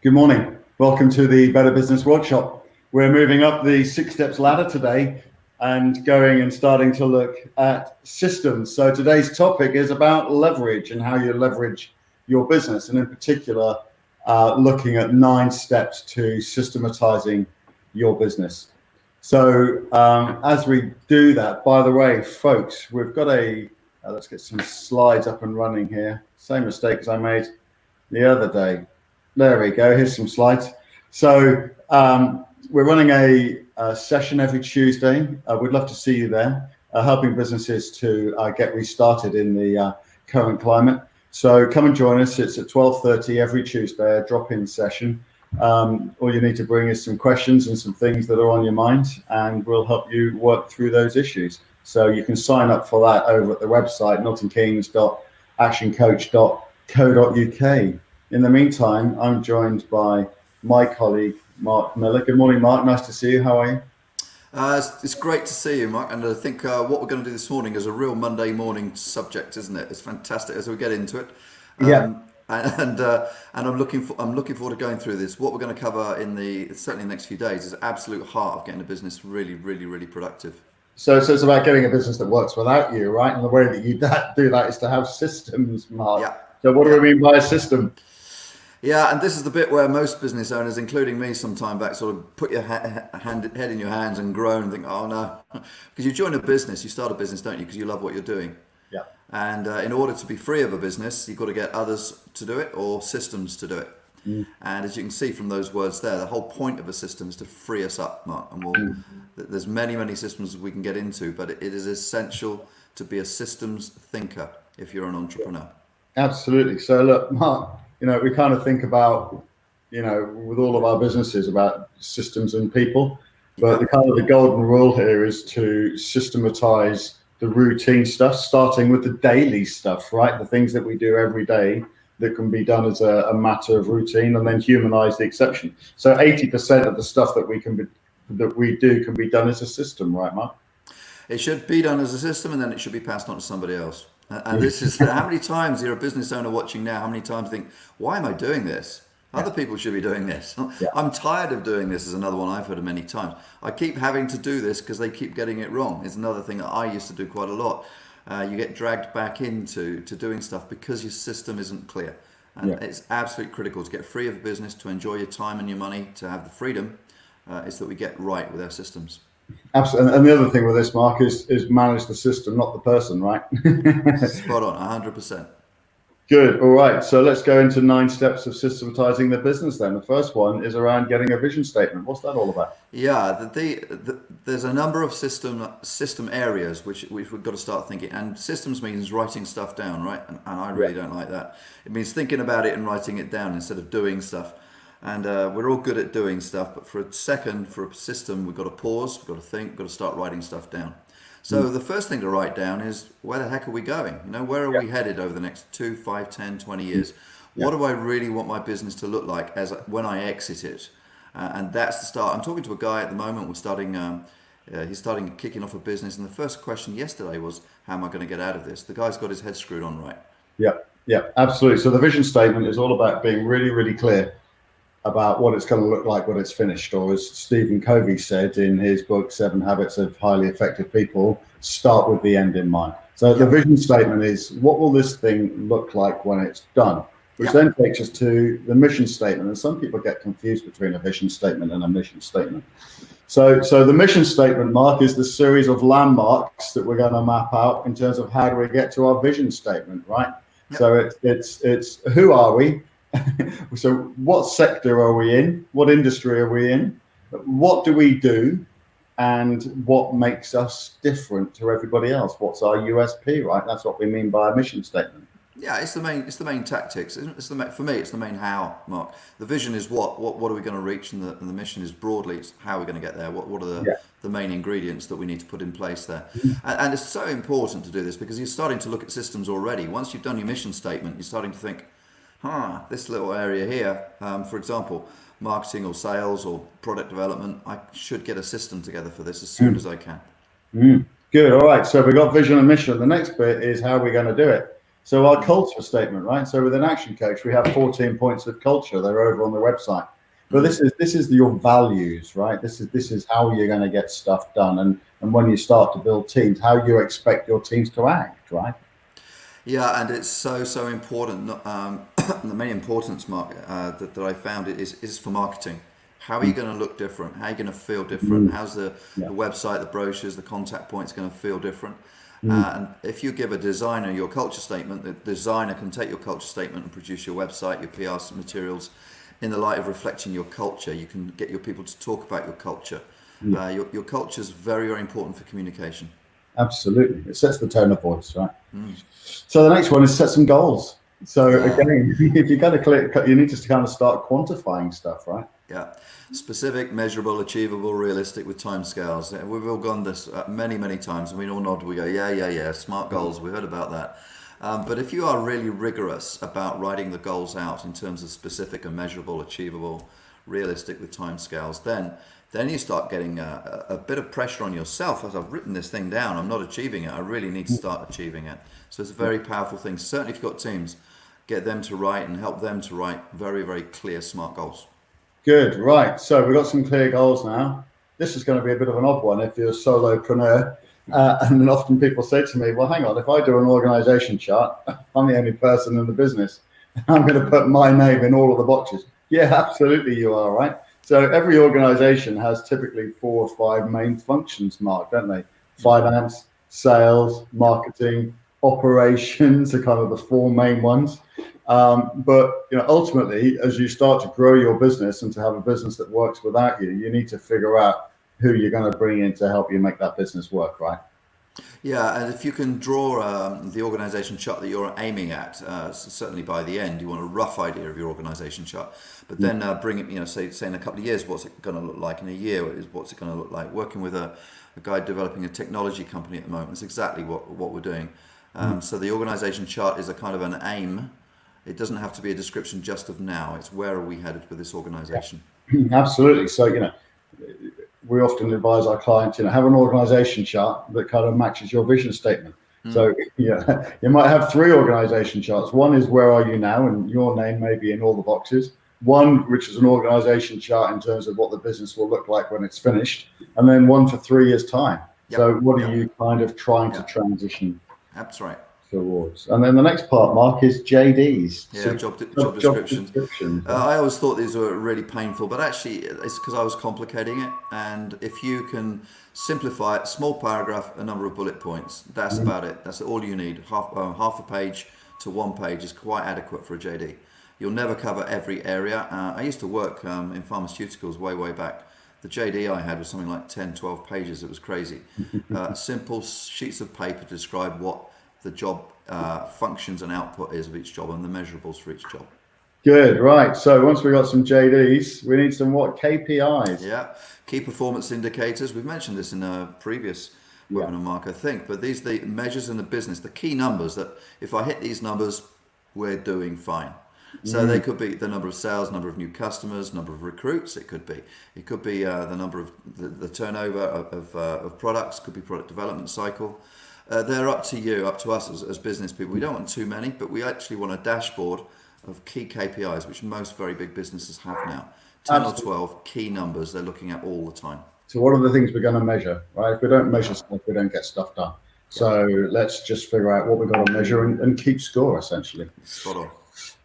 Good morning. Welcome to the Better Business Workshop. We're moving up the 6 steps ladder today and going and starting to look at systems. So today's topic is about leverage and how you leverage your business, and in particular, looking at 9 steps to systematizing your business. So as we do that, by the way, folks, we've got let's get some slides up and running here. Same mistake as I made the other day. There we go. Here's some slides. So we're running a session every Tuesday. We'd love to see you there, helping businesses to get restarted in the current climate. So come and join us. It's at 12:30 every Tuesday, a drop-in session. All you need to bring is some questions and some things that are on your mind, and we'll help you work through those issues. So you can sign up for that over at the website, miltonkeynes.actioncoach.co.uk. In the meantime, I'm joined by my colleague, Mark Miller. Good morning, Mark. Nice to see you. How are you? It's great to see you, Mark. And I think what we're going to do this morning is a real Monday morning subject, isn't it? It's fantastic as we get into it. Yeah. And I'm looking forward to going through this. What we're going to cover certainly in the next few days is absolute heart of getting a business really, really, really productive. So it's about getting a business that works without you, right? And the way that you do that is to have systems, Mark. Yeah. So what do we mean by a system? Yeah, and this is the bit where most business owners, including me some time back, sort of put your head in your hands and groan and think, oh no. Because you join a business, you start a business, don't you? Because you love what you're doing. Yeah. And in order to be free of a business, you've got to get others to do it or systems to do it. And as you can see from those words there, the whole point of a system is to free us up, Mark. And there's many, many systems we can get into, but it is essential to be a systems thinker if you're an entrepreneur. Absolutely. So look, Mark, we kind of think about, with all of our businesses about systems and people, but the golden rule here is to systematize the routine stuff, starting with the daily stuff, right? The things that we do every day that can be done as a matter of routine, and then humanize the exception. So 80% of the stuff that we do can be done as a system, right, Mark? It should be done as a system, and then it should be passed on to somebody else. And this is how many times you're a business owner watching now, how many times you think, why am I doing this? Other people should be doing this. Yeah. I'm tired of doing this is another one I've heard many times. I keep having to do this because they keep getting it wrong. It's another thing that I used to do quite a lot. You get dragged back into doing stuff because your system isn't clear. And it's absolutely critical to get free of business, to enjoy your time and your money, to have the freedom, is that we get right with our systems. Absolutely. And the other thing with this, Mark, is manage the system, not the person, right? Spot on, 100%. Good. All right. So let's go into 9 steps of systematizing the business then. The first one is around getting a vision statement. What's that all about? Yeah, there's a number of system areas which we've got to start thinking. And systems means writing stuff down, right? And I really don't like that. It means thinking about it and writing it down instead of doing stuff. And we're all good at doing stuff, but for a system, we've got to pause, we've got to think, we've got to start writing stuff down. So the first thing to write down is, where the heck are we going? Where are we headed over the next 2, 5, 10, 20 years? What do I really want my business to look like when I exit it? And that's the start. I'm talking to a guy at the moment. He's kicking off a business, and the first question yesterday was, how am I going to get out of this? The guy's got his head screwed on right. Yeah, absolutely. So the vision statement is all about being really, really clear about what it's going to look like when it's finished, or as Stephen Covey said in his book 7 Habits of Highly Effective People, start with the end in mind. So the vision statement is, what will this thing look like when it's done, which then takes us to the mission statement. And some people get confused between a vision statement and a mission statement. So the mission statement, Mark, is the series of landmarks that we're going to map out in terms of how do we get to our vision statement, right? So it's who are we? So what sector are we in? What industry are we in? What do we do? And what makes us different to everybody else? What's our USP, right? That's what we mean by a mission statement. Yeah, it's the main tactics. For me, it's the main how, Mark. The vision is what are we going to reach, and the mission is broadly, it's how we're going to get there. What are the main ingredients that we need to put in place there? And it's so important to do this because you're starting to look at systems already. Once you've done your mission statement, you're starting to think, this little area here, for example, marketing or sales or product development, I should get a system together for this as soon as I can. Good. All right. So we got vision and mission. The next bit is how we're going to do it. So our culture statement, right? So with an action coach, we have 14 points of culture. They're over on the website. But this is your values, right? This is how you're going to get stuff done, and when you start to build teams, how you expect your teams to act, right? Yeah, and it's so important. The main importance, Mark, that I found is for marketing. How are you going to look different? How are you going to feel different? Mm, How's yeah. the website, the brochures, the contact points going to feel different? Mm, And if you give a designer your culture statement, the designer can take your culture statement and produce your website, your PR materials in the light of reflecting your culture. You can get your people to talk about your culture. yeah. Your culture is very, very important for communication. Absolutely. It sets the tone of voice, right? So the next one is set some goals. So Yeah. again, if you're going to click, you need to kind of start quantifying stuff, right? Yeah, specific, measurable, achievable, realistic with timescales. We've all gone this many, many times, and we all nod. We go, yeah, yeah, yeah. Smart goals. We heard about that. But if you are really rigorous about writing the goals out in terms of specific and measurable, achievable, realistic with timescales, then you start getting a bit of pressure on yourself. As I've written this thing down, I'm not achieving it. I really need to start achieving it. So it's a very powerful thing. Certainly, if you've got teams, get them to write and help them to write very, very clear, smart goals. Good, right. So we've got some clear goals now. This is going to be a bit of an odd one if you're a solopreneur. And then often people say to me, well, hang on, if I do an organization chart, I'm the only person in the business. I'm going to put my name in all of the boxes. Yeah, absolutely you are, right? So every organization has typically 4 or 5 main functions, Mark, don't they? Finance, sales, marketing, operations are kind of the 4 main ones. But ultimately, as you start to grow your business and to have a business that works without you, you need to figure out who you're going to bring in to help you make that business work, right? Yeah, and if you can draw the organization chart that you're aiming at, certainly by the end, you want a rough idea of your organization chart. But then bring it, say in a couple of years, what's it going to look like? In a year, what's it going to look like? Working with a guy developing a technology company at the moment, that's exactly what we're doing. So the organization chart is a kind of an aim. It doesn't have to be a description just of now. It's where are we headed with this organization? Absolutely. So, we often advise our clients, have an organization chart that kind of matches your vision statement. So, you might have 3 organization charts. One is where are you now, and your name may be in all the boxes. One, which is an organization chart in terms of what the business will look like when it's finished, and then one for 3 years' time. Yep. So, what are Yep. you kind of trying to Yep. transition That's right. towards? And then the next part, Mark, is JDs. Yeah, So job job descriptions. descriptions. I always thought these were really painful, but actually it's because I was complicating it. And if you can simplify it, small paragraph, a number of bullet points, that's about it. That's all you need. Half a page to 1 page is quite adequate for a JD. You'll never cover every area. I used to work in pharmaceuticals way back. The JD I had was something like 10, 12 pages. It was crazy. Simple sheets of paper to describe what the job functions and output is of each job and the measurables for each job. Good, right. So once we've got some JDs, we need some what? KPIs. Yeah, key performance indicators. We've mentioned this in a previous webinar, Mark, I think. But these are the measures in the business, the key numbers that if I hit these numbers, we're doing fine. So they could be the number of sales, number of new customers, number of recruits. It could be the number of the turnover of products. Could be product development cycle. They're up to you, up to us as business people. We don't want too many, but we actually want a dashboard of key KPIs, which most very big businesses have now. 10 or 12 key numbers they're looking at all the time. So what are the things we're going to measure, right? If we don't measure stuff, we don't get stuff done. So let's just figure out what we've got to measure and keep score, essentially. Spot on.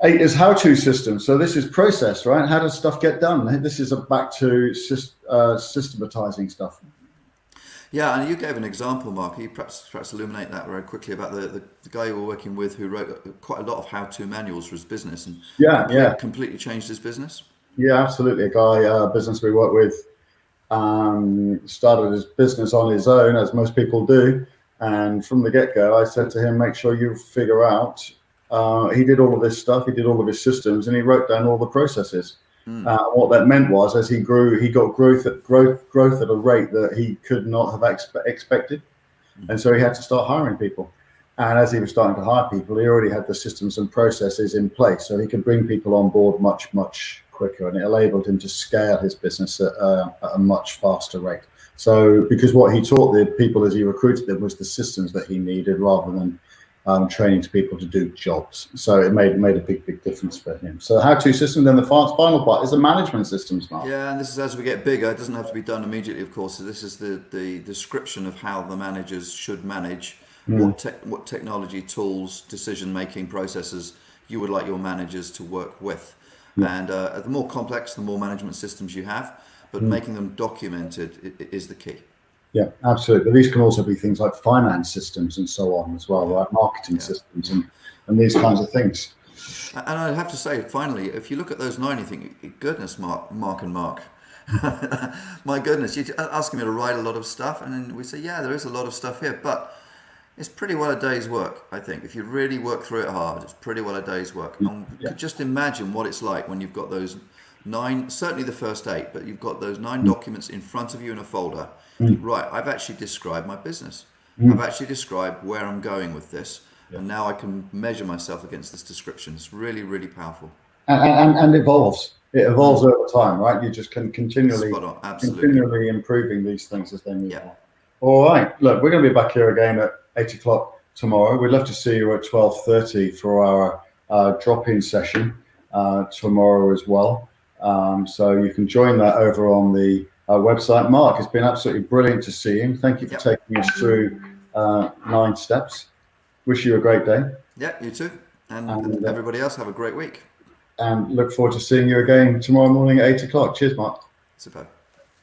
8 is how-to system. So this is process, right? How does stuff get done? This is back to systematizing stuff. Yeah, and you gave an example, Mark. You perhaps illuminate that very quickly about the guy you were working with who wrote quite a lot of how-to manuals for his business and completely changed his business. Yeah, absolutely. A guy, business we work with, started his business on his own, as most people do. And from the get-go, I said to him, make sure you figure out. He did all of this stuff. He did all of his systems, and he wrote down all the processes. What that meant was, as he grew, he got growth at a rate that he could not have expected, and so he had to start hiring people. And as he was starting to hire people, he already had the systems and processes in place, so he could bring people on board much quicker, and it enabled him to scale his business at a much faster rate. So, because what he taught the people as he recruited them was the systems that he needed, rather than training to people to do jobs. So it made a big difference for him. So how-to system. Then the final part is the management systems, Mark. Yeah, and this is as we get bigger. It doesn't have to be done immediately, of course. So this is the description of how the managers should manage, what technology, tools, decision-making processes you would like your managers to work with. And the more complex, the more management systems you have, but making them documented is the key. Yeah, absolutely. But these can also be things like finance systems and so on as well, right? Marketing systems and these kinds of things. And I have to say, finally, if you look at those 9, you think, goodness, Mark. My goodness, you're asking me to write a lot of stuff. And then we say, yeah, there is a lot of stuff here, but it's pretty well a day's work, I think. If you really work through it hard, it's pretty well a day's work. And you could just imagine what it's like when you've got those 9, certainly the first 8, but you've got those 9 documents in front of you in a folder. Right, I've actually described my business. I've actually described where I'm going with this. And now I can measure myself against this description. It's really, really powerful. And evolves. It evolves over time, right? You just can continually improving these things as they move on. All right. Look, we're going to be back here again at 8 o'clock tomorrow. We'd love to see you at 12:30 for our drop-in session tomorrow as well. So you can join that over on the website. Mark, it's been absolutely brilliant to see you. Thank you for taking us through 9 steps. Wish you a great day. Yeah, you too. And everybody else, have a great week. And look forward to seeing you again tomorrow morning at 8 o'clock. Cheers, Mark. Super.